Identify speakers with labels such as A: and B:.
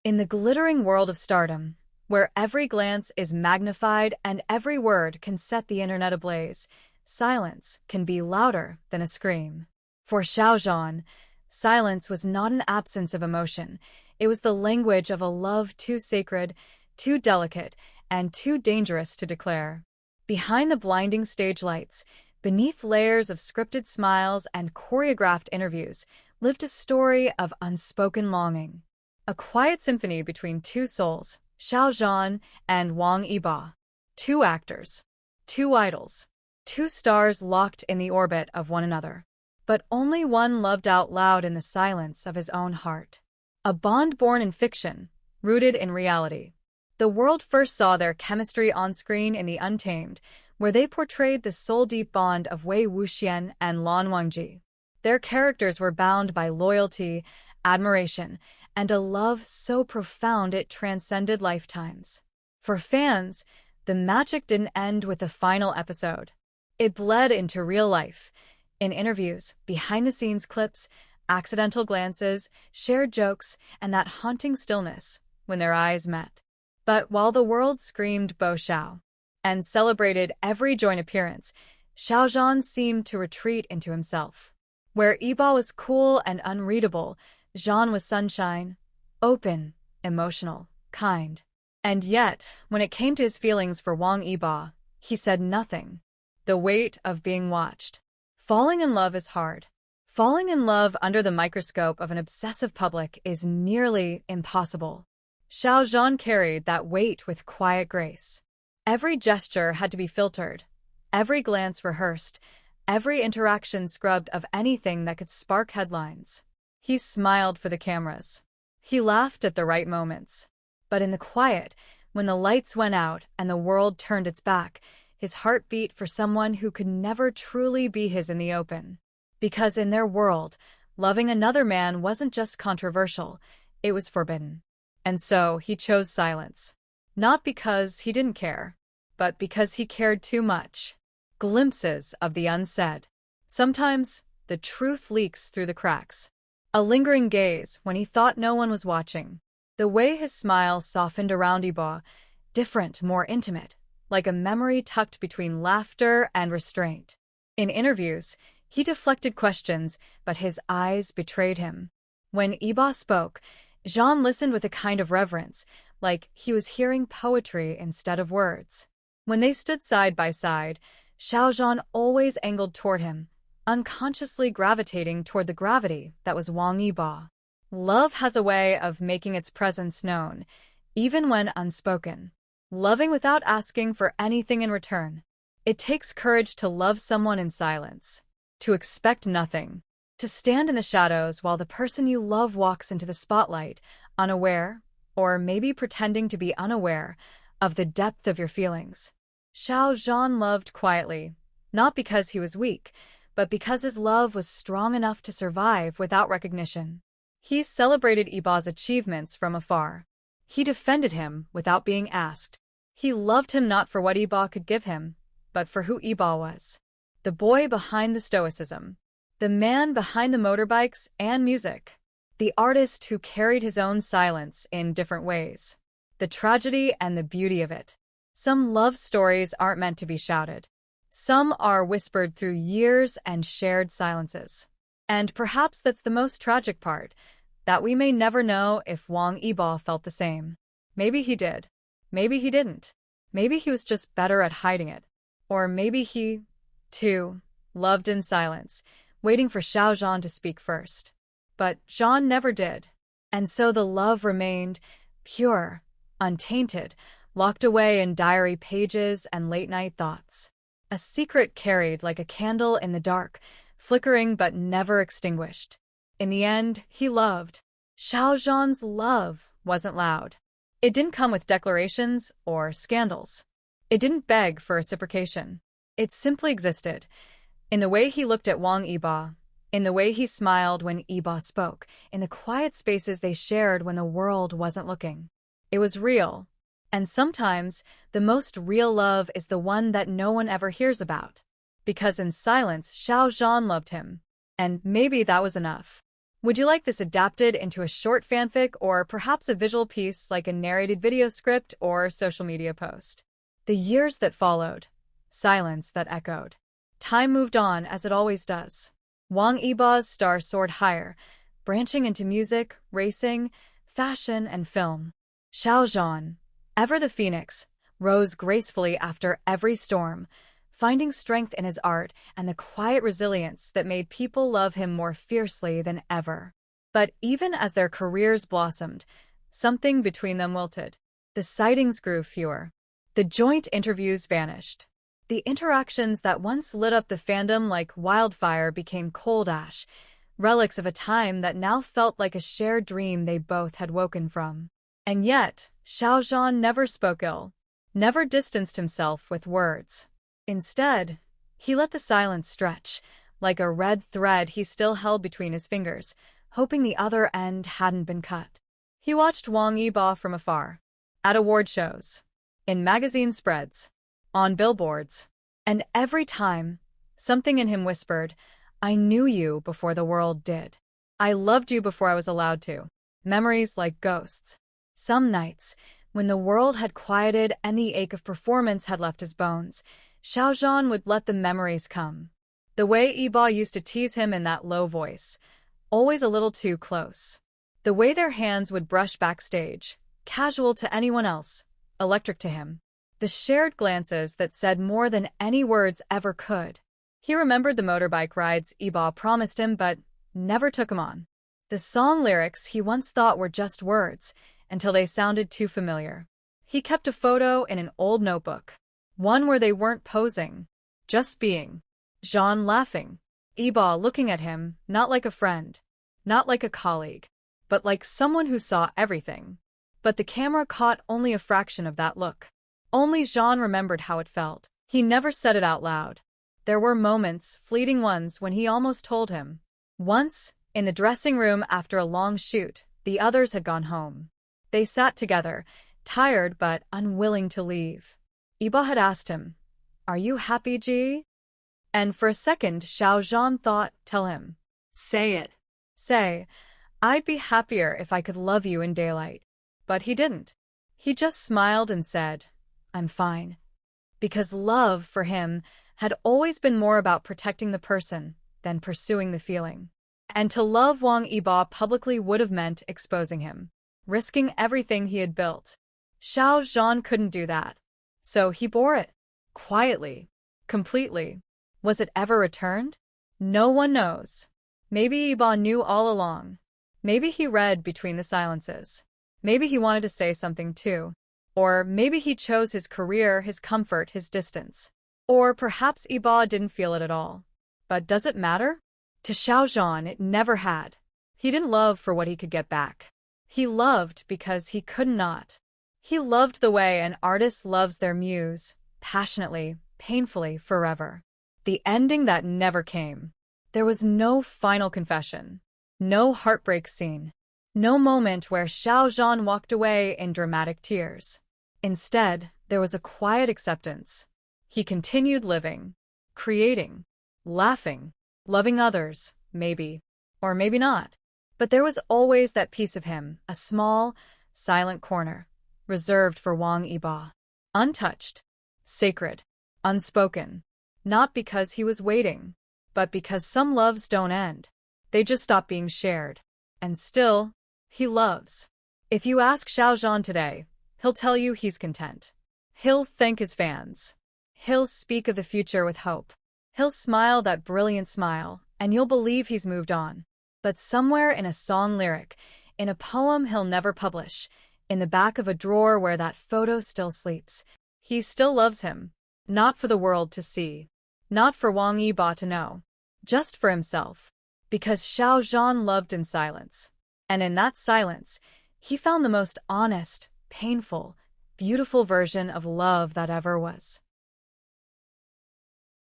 A: In the glittering world of stardom, where every glance is magnified and every word can set the internet ablaze, silence can be louder than a scream. For Xiao Zhan, silence was not an absence of emotion. It was the language of a love too sacred, too delicate, and too dangerous to declare. Behind the blinding stage lights, beneath layers of scripted smiles and choreographed interviews, lived a story of unspoken longing. A quiet symphony between two souls, Xiao Zhan and Wang Yiba. Two actors, two idols, two stars locked in the orbit of one another. But only one loved out loud in the silence of his own heart. A bond born in fiction, rooted in reality. The world first saw their chemistry on screen in The Untamed, where they portrayed the soul-deep bond of Wei Wuxian and Lan Wangji. Their characters were bound by loyalty, admiration, and a love so profound it transcended lifetimes. For fans, the magic didn't end with the final episode. It bled into real life, in interviews, behind-the-scenes clips, accidental glances, shared jokes, and that haunting stillness when their eyes met. But while the world screamed Bo Xiao and celebrated every joint appearance, Xiao Zhan seemed to retreat into himself. Where Yiba was cool and unreadable, Zhan was sunshine, open, emotional, kind. And yet, when it came to his feelings for Wang Yiba, he said nothing. The weight of being watched. Falling in love is hard. Falling in love under the microscope of an obsessive public is nearly impossible. Xiao Zhan carried that weight with quiet grace. Every gesture had to be filtered, every glance rehearsed, every interaction scrubbed of anything that could spark headlines. He smiled for the cameras. He laughed at the right moments. But in the quiet, when the lights went out and the world turned its back, his heart beat for someone who could never truly be his in the open. Because in their world, loving another man wasn't just controversial, it was forbidden. And so he chose silence. Not because he didn't care, but because he cared too much. Glimpses of the unsaid. Sometimes, the truth leaks through the cracks. A lingering gaze when he thought no one was watching. The way his smile softened around Yiba, different, more intimate, like a memory tucked between laughter and restraint. In interviews, he deflected questions, but his eyes betrayed him. When Yiba spoke, Zhan listened with a kind of reverence, like he was hearing poetry instead of words. When they stood side by side, Xiao Zhan always angled toward him, unconsciously gravitating toward the gravity that was Wang Yiba. Love has a way of making its presence known, even when unspoken. Loving without asking for anything in return. It takes courage to love someone in silence, to expect nothing, to stand in the shadows while the person you love walks into the spotlight, unaware, or maybe pretending to be unaware, of the depth of your feelings. Xiao Zhan loved quietly, not because he was weak, but because his love was strong enough to survive without recognition. He celebrated Yiba's achievements from afar. He defended him without being asked. He loved him not for what Yiba could give him, but for who Yiba was. The boy behind the stoicism. The man behind the motorbikes and music. The artist who carried his own silence in different ways. The tragedy and the beauty of it. Some love stories aren't meant to be shouted. Some are whispered through years and shared silences. And perhaps that's the most tragic part, that we may never know if Wang Yiba felt the same. Maybe he did. Maybe he didn't. Maybe he was just better at hiding it. Or maybe he, too, loved in silence, waiting for Xiao Zhan to speak first. But Zhan never did. And so the love remained pure, untainted, locked away in diary pages and late-night thoughts. A secret carried like a candle in the dark, flickering but never extinguished. In the end, he loved. Xiao Zhan's love wasn't loud. It didn't come with declarations or scandals. It didn't beg for reciprocation. It simply existed. In the way he looked at Wang Yiba, in the way he smiled when Yiba spoke, in the quiet spaces they shared when the world wasn't looking. It was real. And sometimes, the most real love is the one that no one ever hears about. Because in silence, Xiao Zhan loved him. And maybe that was enough. Would you like this adapted into a short fanfic or perhaps a visual piece like a narrated video script or social media post? The years that followed, silence that echoed. Time moved on as it always does. Wang Yiba's star soared higher, branching into music, racing, fashion, and film. Xiao Zhan, ever the phoenix, rose gracefully after every storm, finding strength in his art and the quiet resilience that made people love him more fiercely than ever. But even as their careers blossomed, something between them wilted. The sightings grew fewer. The joint interviews vanished. The interactions that once lit up the fandom like wildfire became cold ash, relics of a time that now felt like a shared dream they both had woken from. And yet, Xiao Zhan never spoke ill, never distanced himself with words. Instead, he let the silence stretch, like a red thread he still held between his fingers, hoping the other end hadn't been cut. He watched Wang Yiba from afar, at award shows, in magazine spreads, on billboards, and every time, something in him whispered, "I knew you before the world did. I loved you before I was allowed to." Memories like ghosts. Some nights, when the world had quieted and the ache of performance had left his bones, Xiao Zhan would let the memories come. The way Yiba used to tease him in that low voice, always a little too close. The way their hands would brush backstage, casual to anyone else, electric to him. The shared glances that said more than any words ever could. He remembered the motorbike rides Yiba promised him but never took him on. The song lyrics he once thought were just words, until they sounded too familiar. He kept a photo in an old notebook, one where they weren't posing, just being. Zhan laughing, Yiba looking at him, not like a friend, not like a colleague, but like someone who saw everything. But the camera caught only a fraction of that look. Only Zhan remembered how it felt. He never said it out loud. There were moments, fleeting ones, when he almost told him. Once, in the dressing room after a long shoot, the others had gone home. They sat together, tired but unwilling to leave. Yiba had asked him, "Are you happy, Ji?" And for a second Xiao Zhan thought, tell him.
B: Say it.
A: Say, "I'd be happier if I could love you in daylight." But he didn't. He just smiled and said, "I'm fine." Because love, for him, had always been more about protecting the person than pursuing the feeling. And to love Wang Yiba publicly would have meant exposing him, risking everything he had built. Xiao Zhan couldn't do that. So he bore it. Quietly. Completely. Was it ever returned? No one knows. Maybe Yiba knew all along. Maybe he read between the silences. Maybe he wanted to say something too. Or maybe he chose his career, his comfort, his distance. Or perhaps Yiba didn't feel it at all. But does it matter? To Xiao Zhan it never had. He didn't love for what he could get back. He loved because he could not. He loved the way an artist loves their muse, passionately, painfully, forever. The ending that never came. There was no final confession. No heartbreak scene. No moment where Xiao Zhan walked away in dramatic tears. Instead, there was a quiet acceptance. He continued living, creating, laughing, loving others, maybe, or maybe not. But there was always that piece of him, a small, silent corner, reserved for Wang Yiba. Untouched, sacred, unspoken. Not because he was waiting, but because some loves don't end. They just stop being shared. And still, he loves. If you ask Xiao Zhan today, he'll tell you he's content. He'll thank his fans. He'll speak of the future with hope. He'll smile that brilliant smile, and you'll believe he's moved on. But somewhere in a song lyric, in a poem he'll never publish, in the back of a drawer where that photo still sleeps, he still loves him. Not for the world to see. Not for Wang Yiba to know. Just for himself. Because Xiao Zhan loved in silence. And in that silence, he found the most honest, painful, beautiful version of love that ever was.